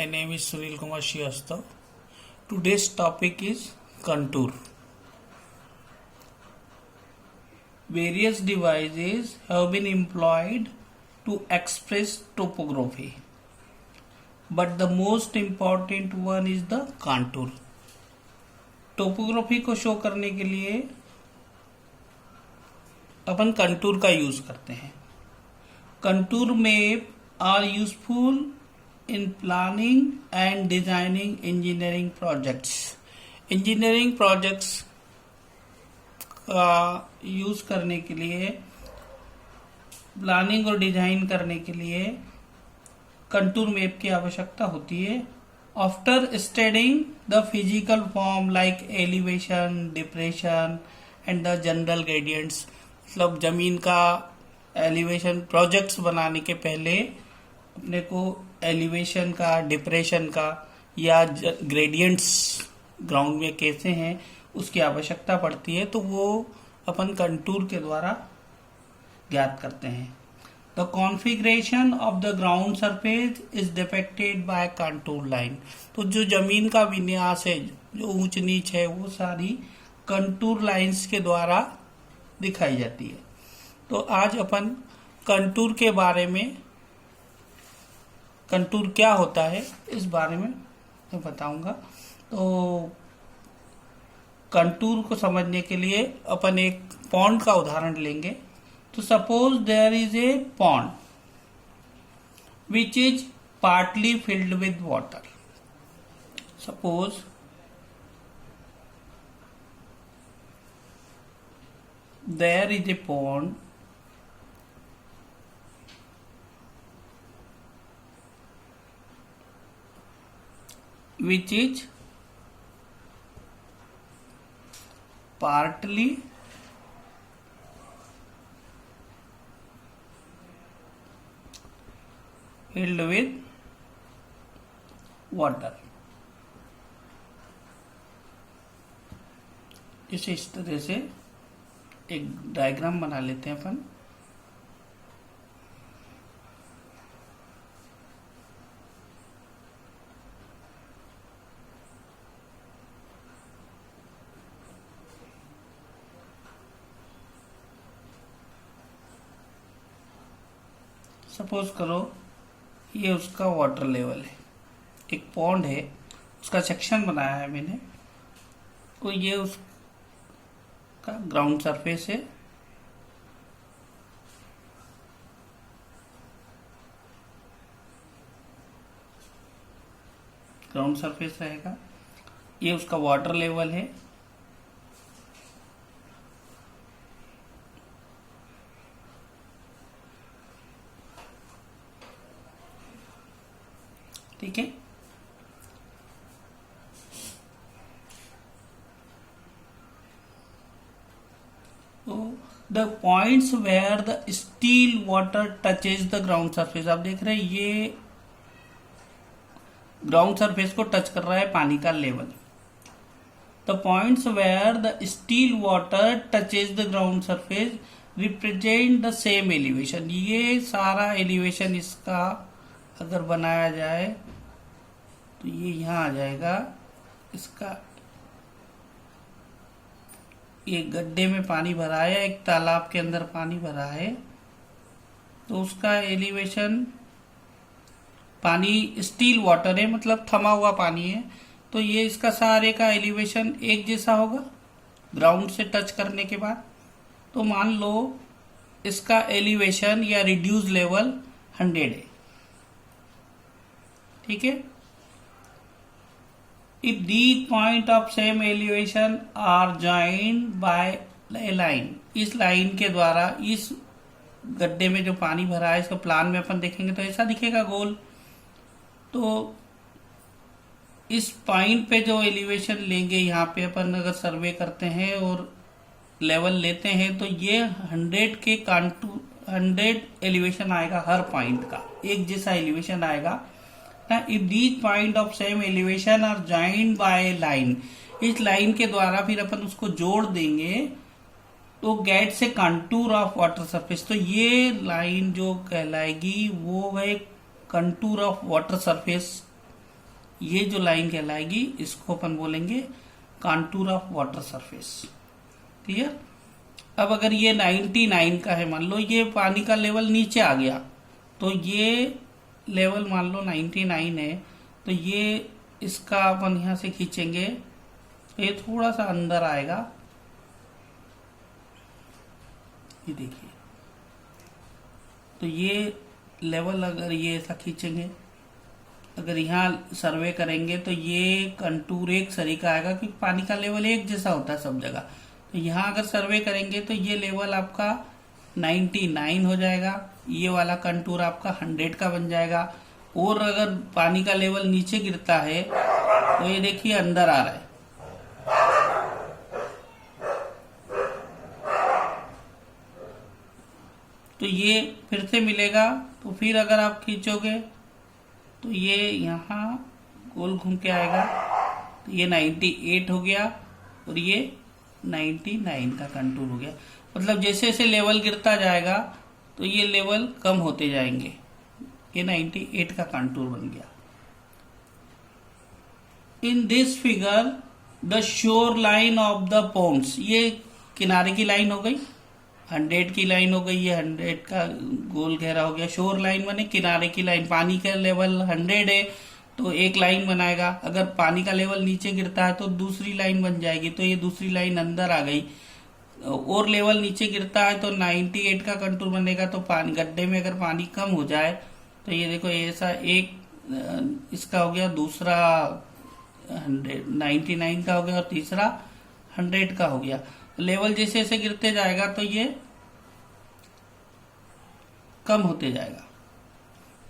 My name is Sunil Kumar Srivastav. Today's topic is contour. Various devices have been employed to express topography, but the most important one is the contour. Topography को show करने के लिए अपन contour का use करते हैं. Contour map are useful in planning and designing engineering projects. Engineering projects का use करने के लिए, प्लानिंग और डिजाइन करने के लिए कंटूर मैप की आवश्यकता होती है. After studying the physical form like elevation, depression and the general gradients, मतलब जमीन का एलिवेशन, प्रोजेक्ट्स बनाने के पहले अपने को एलिवेशन का, डिप्रेशन का या ग्रेडियंट्स ग्राउंड में कैसे हैं उसकी आवश्यकता पड़ती है, तो वो अपन कंटूर के द्वारा ज्ञात करते हैं. The configuration of the ground surface is depicted by contour line. तो जो जमीन का विन्यास है, जो ऊंच नीच है, वो सारी कंटूर लाइंस के द्वारा दिखाई जाती है. तो आज अपन कंटूर के बारे में, कंटूर क्या होता है इस बारे में मैं बताऊंगा. तो कंटूर को समझने के लिए अपन एक पॉन्ड का उदाहरण लेंगे. तो suppose there is a pond which is partly filled with water. Suppose there is a pond which is partly filled with water. इस तरह से एक डायग्राम बना लेते हैं अपन. सपोज करो ये उसका वाटर लेवल है, एक पॉन्ड है, उसका सेक्शन बनाया है मैंने. तो ये उसका ग्राउंड सरफेस है. ग्राउंड सरफेस रहेगा. ये उसका वाटर लेवल है. ठीक है. तो the points where the still water touches the ground surface, आप देख रहे हैं ये ग्राउंड सरफेस को टच कर रहा है पानी का level. The points where the still water touches the ground surface represent the same elevation. ये सारा एलिवेशन इसका अगर बनाया जाए तो ये यहां आ जाएगा. इसका एक गड्ढे में पानी भरा है, एक तालाब के अंदर पानी भरा है, तो उसका एलिवेशन, पानी स्टील वाटर है, मतलब थमा हुआ पानी है, तो ये इसका सारे का एलिवेशन एक जैसा होगा ग्राउंड से टच करने के बाद. तो मान लो इसका एलिवेशन या रिड्यूस लेवल 100 है. ठीक है. If these point of same elevation are joined by a line, इस लाइन के द्वारा इस गड्ढे में जो पानी भरा है, इसको प्लान में अपन देखेंगे तो ऐसा दिखेगा गोल. तो इस पॉइंट पे जो एलिवेशन लेंगे, यहाँ पे अपन अगर सर्वे करते हैं और लेवल लेते हैं, तो ये 100 के कंटूर, 100 एलिवेशन आएगा. हर पॉइंट का एक जैसा एलिवेशन आएगा. If these point of same elevation are joined by a line, इस लाइन के द्वारा फिर अपन उसको जोड़ देंगे तो गेट से कंटूर ऑफ वाटर सरफेस. तो ये लाइन जो कहलाएगी वो है कंटूर ऑफ वाटर सरफेस ये जो लाइन कहलाएगी इसको अपन बोलेंगे कांटूर ऑफ वाटर सरफेस। क्लियर। अब अगर ये 99 का है, मान लो ये पानी का लेवल नीचे आ गया, तो ये लेवल मान लो 99 है, तो ये इसका अपन यहां से खींचेंगे तो ये थोड़ा सा अंदर आएगा। ये देखिए, तो ये लेवल अगर ये ऐसा खींचेंगे, अगर यहाँ सर्वे करेंगे तो ये कंटूर एक सरीका आएगा, क्योंकि पानी का लेवल एक जैसा होता है सब जगह। तो यहाँ अगर सर्वे करेंगे तो ये लेवल आपका 99 हो जाएगा, ये वाला कंटूर आपका 100 का बन जाएगा। और अगर पानी का लेवल नीचे गिरता है तो ये देखिए अंदर आ रहा है। तो ये फिर से मिलेगा, तो फिर अगर आप खींचोगे तो ये यहाँ गोल घूम के आएगा, तो ये 98 हो गया और ये 99 का कंटूर हो गया। मतलब जैसे जैसे लेवल गिरता जाएगा तो ये लेवल कम होते जाएंगे। ये 98 का कंटूर बन गया। In this figure the shore line of the ponds, ये किनारे की लाइन हो गई, 100 की लाइन हो गई, ये 100 का गोल घेरा हो गया। शोर लाइन माने किनारे की लाइन, पानी का लेवल 100 है तो एक लाइन बनाएगा, अगर पानी का लेवल नीचे गिरता है तो दूसरी लाइन बन जाएगी, तो ये दूसरी लाइन अंदर आ गई। और लेवल नीचे गिरता है तो 98 का कंटूर बनेगा। तो पानी गड्ढे में अगर पानी कम हो जाए तो ये देखो ऐसा एक इसका हो गया, दूसरा 99 का हो गया और तीसरा 100 का हो गया। लेवल जैसे जैसे गिरते जाएगा तो ये कम होते जाएगा।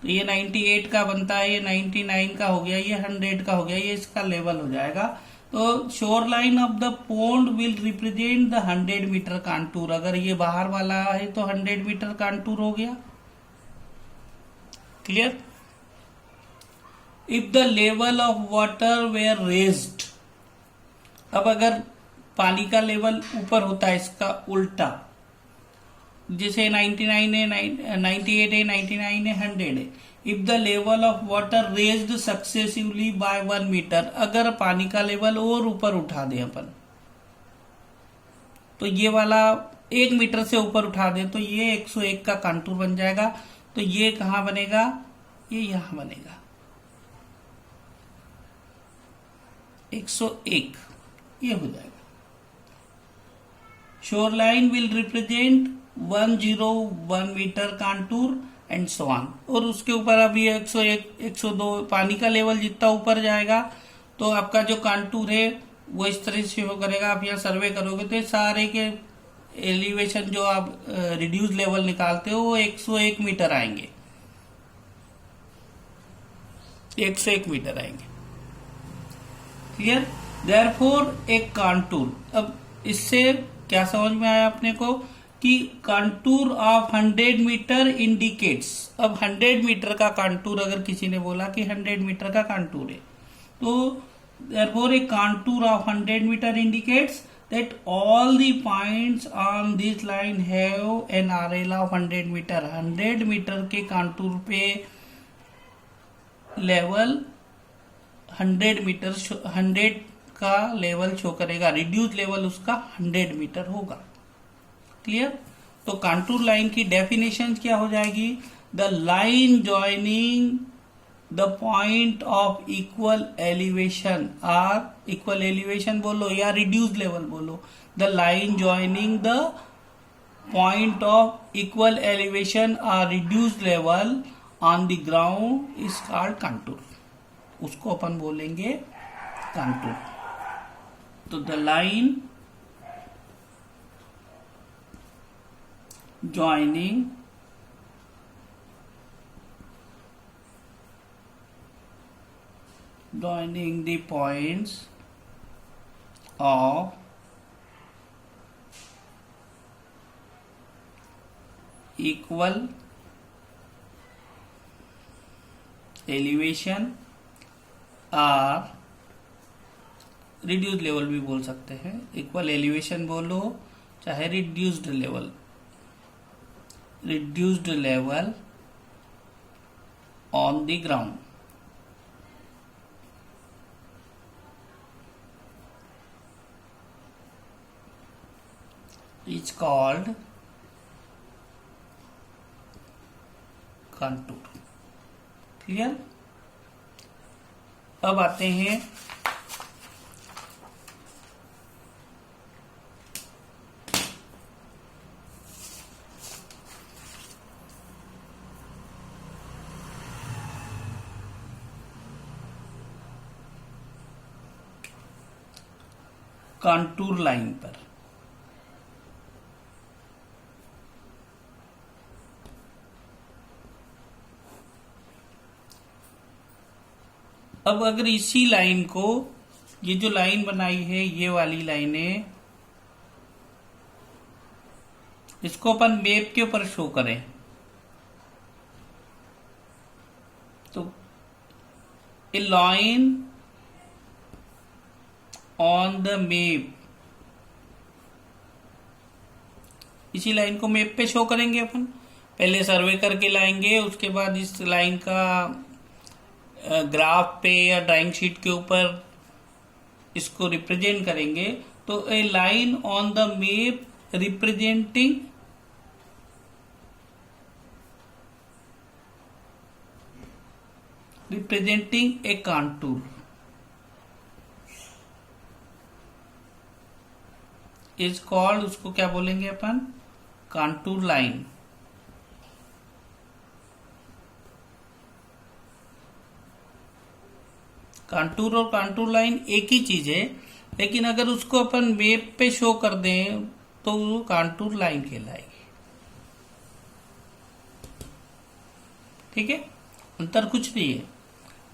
तो ये 98 का बनता है, ये 99 का हो गया, ये 100 का हो गया, ये इसका लेवल हो जाएगा। तो shore line of the pond will represent the 100 metre contour. अगर ये बाहर वाला है तो 100 मीटर कांटूर हो गया। Clear. If the level of water were raised, अब अगर पानी का लेवल ऊपर होता है इसका उल्टा, जैसे 99 है, 98 है, 99 है, 100 है। If the level of water raised successively by 1 metre, अगर पानी का लेवल और ऊपर उठा दें अपन, तो ये वाला 1 मीटर से ऊपर उठा दें तो ये 101 का कांटूर बन जाएगा। तो ये कहां बनेगा, ये यहां बनेगा 101, ये हो जाएगा। Shore line will represent 101 metre contour and so on. और उसके ऊपर अभी 101, 102 पानी का लेवल जितना ऊपर जाएगा तो आपका जो कांटूर है वो इस तरह से शो करेगा। आप यहाँ सर्वे करोगे तो सारे के एलिवेशन जो आप रिड्यूस लेवल निकालते हो वो 101 मीटर आएंगे, 101 मीटर आएंगे। क्लियर। देयरफॉर एक कांटूर, अब इससे क्या समझ में आया अपने को कि कांटूर ऑफ 100 मीटर इंडिकेट्स। अब 100 मीटर का कांटूर अगर किसी ने बोला कि 100 मीटर का कांटूर है, तो therefore a contour of 100 meter indicates that all the points on this line have an RL of 100 meter। 100 metre के कांटूर पे लेवल 100 मीटर 100 का लेवल शो करेगा, रिड्यूस लेवल उसका 100 मीटर होगा। क्लियर। तो कांटूर लाइन की डेफिनेशन क्या हो जाएगी, the line joining the point of equal elevation, or equal elevation बोलो या रिड्यूस लेवल बोलो, the line joining the point of equal elevation or reduce level on the ground is called contour. उसको अपन बोलेंगे contour. तो the line joining the points of equal elevation or reduced level भी बोल सकते हैं, equal elevation बोलो चाहे reduced level on the ground is called contour. Clear. अब आते हैं कंटूर लाइन पर। अब अगर इसी लाइन को, ये जो लाइन बनाई है ये वाली लाइनें, इसको अपन मैप के ऊपर शो करें तो a line on the map, इसी लाइन को मैप पे शो करेंगे अपन। पहले सर्वे करके लाएंगे, उसके बाद इस लाइन का ग्राफ पे या ड्राइंग शीट के ऊपर इसको रिप्रेजेंट करेंगे। तो a line on the map representing a contour is called, उसको क्या बोलेंगे अपन, कंटूर लाइन। कंटूर और कंटूर लाइन एक ही चीज है, लेकिन अगर उसको अपन मैप पे शो कर दें तो वो कंटूर लाइन कहलाएगी। ठीक है, अंतर कुछ नहीं है।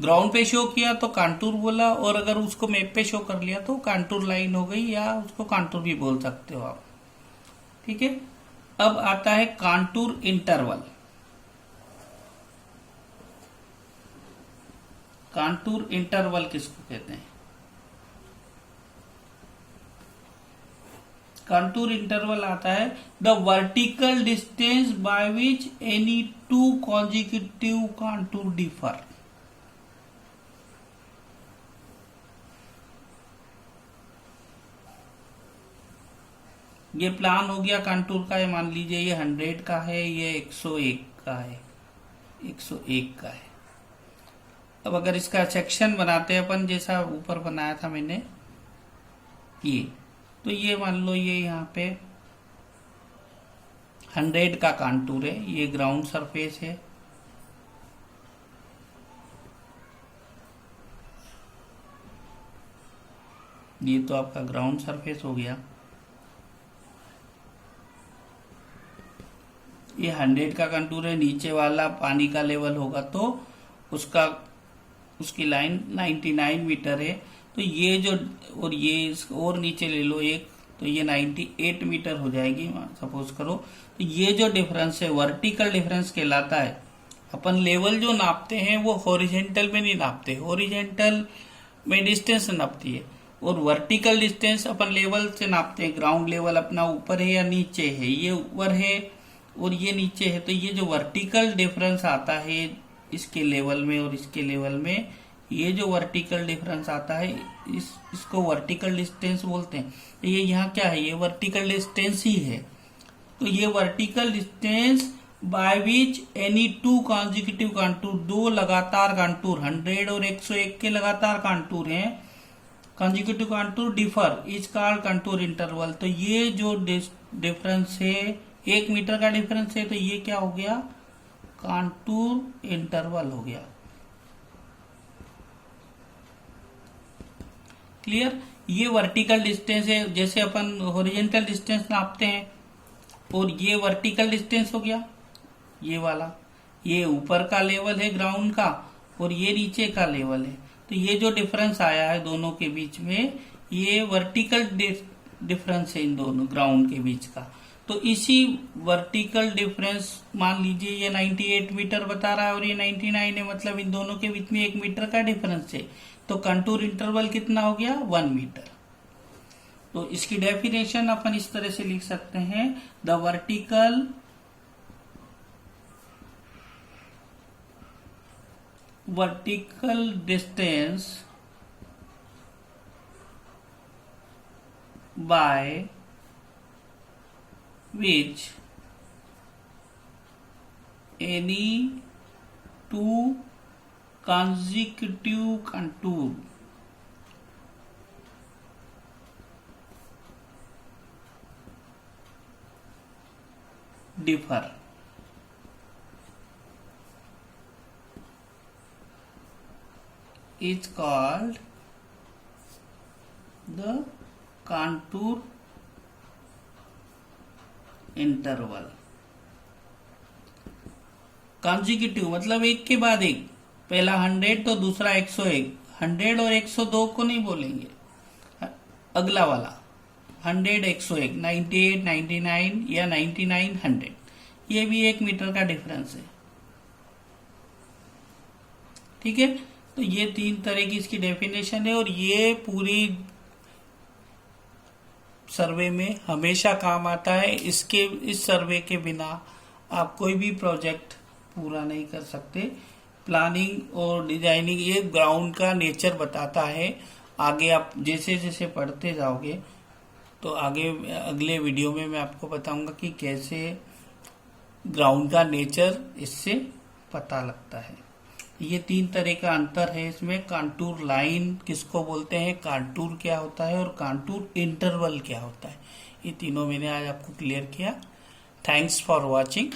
ग्राउंड पे शो किया तो कंटूर बोला, और अगर उसको मैप पे शो कर लिया तो कंटूर लाइन हो गई, या उसको कंटूर भी बोल सकते हो आप। ठीक है। अब आता है कंटूर इंटरवल। कंटूर इंटरवल किसको कहते हैं? कंटूर इंटरवल आता है the vertical distance by which any two consecutive contour differ. ये प्लान हो गया कंटूर का, ये मान लीजिए ये 100 का है, ये 101 का है, 101 का है। अब अगर इसका सेक्शन बनाते हैं अपन, जैसा ऊपर बनाया था मैंने ये, तो ये मान लो ये यहाँ पे 100 का कंटूर है, ये ग्राउंड सरफेस है, ये तो आपका ग्राउंड सरफेस हो गया। ये 100 का कंटूर है, नीचे वाला पानी का लेवल होगा तो उसकी लाइन 99 मीटर है। तो ये जो, और ये और नीचे ले लो एक, तो ये 98 मीटर हो जाएगी सपोज करो। तो ये जो डिफरेंस है वर्टिकल डिफरेंस कहलाता है। अपन लेवल जो नापते हैं वो हॉरिजेंटल में नहीं नापते, हॉरिजेंटल में डिस्टेंस नापती है, और वर्टिकल डिस्टेंस अपन लेवल से नापते हैं। ग्राउंड लेवल अपना ऊपर है या नीचे है, ये ऊपर है और ये नीचे है। तो ये जो वर्टिकल डिफरेंस आता है इसके लेवल में और इसके लेवल में, ये जो वर्टिकल डिफरेंस आता है इसको वर्टिकल डिस्टेंस बोलते हैं। तो ये यहाँ क्या है, ये वर्टिकल डिस्टेंस ही है। तो ये vertical distance by which any two consecutive contour, दो लगातार कंटूर 100 और 101 के लगातार कंटूर हैं, consecutive contour differ is called contour interval. तो ये जो डिफरेंस है 1 मीटर का डिफरेंस है, तो ये क्या हो गया, कंटूर इंटरवल हो गया। क्लियर। ये वर्टिकल डिस्टेंस है, जैसे अपन हॉरिजॉन्टल डिस्टेंस नापते हैं, और ये वर्टिकल डिस्टेंस हो गया ये वाला, ये ऊपर का लेवल है ग्राउंड का और ये नीचे का लेवल है। तो ये जो डिफरेंस आया है दोनों के बीच में, ये वर्टिकल डिफरेंस है इन दोनों ग्राउंड के बीच का। तो इसी वर्टिकल डिफरेंस, मान लीजिए ये 98 मीटर बता रहा है और ये 99 है, मतलब इन दोनों के बीच में 1 मीटर का डिफरेंस है। तो कंटूर इंटरवल कितना हो गया, 1 मीटर। तो इसकी डेफिनेशन अपन इस तरह से लिख सकते हैं, the vertical distance by which any two consecutive contour differ is called the contour interval. Consecutive मतलब एक के बाद एक, पहला 100 तो दूसरा 101, 100 और 102 को नहीं बोलेंगे, अगला वाला 100 101, 98 99 या 99 100, ये भी 1 मीटर का डिफरेंस है। ठीक है, तो ये 3 तरह की इसकी डेफिनेशन है और ये पूरी सर्वे में हमेशा काम आता है। इस सर्वे के बिना आप कोई भी प्रोजेक्ट पूरा नहीं कर सकते। प्लानिंग और डिजाइनिंग ये ग्राउंड का नेचर बताता है। आगे आप जैसे जैसे पढ़ते जाओगे तो आगे अगले वीडियो में मैं आपको बताऊंगा कि कैसे ग्राउंड का नेचर इससे पता लगता है। ये 3 तरह का अंतर है इसमें। कांटूर लाइन किसको बोलते हैं, कांटूर क्या होता है और कांटूर इंटरवल क्या होता है, ये तीनों मैंने आज आपको क्लियर किया। Thanks for watching.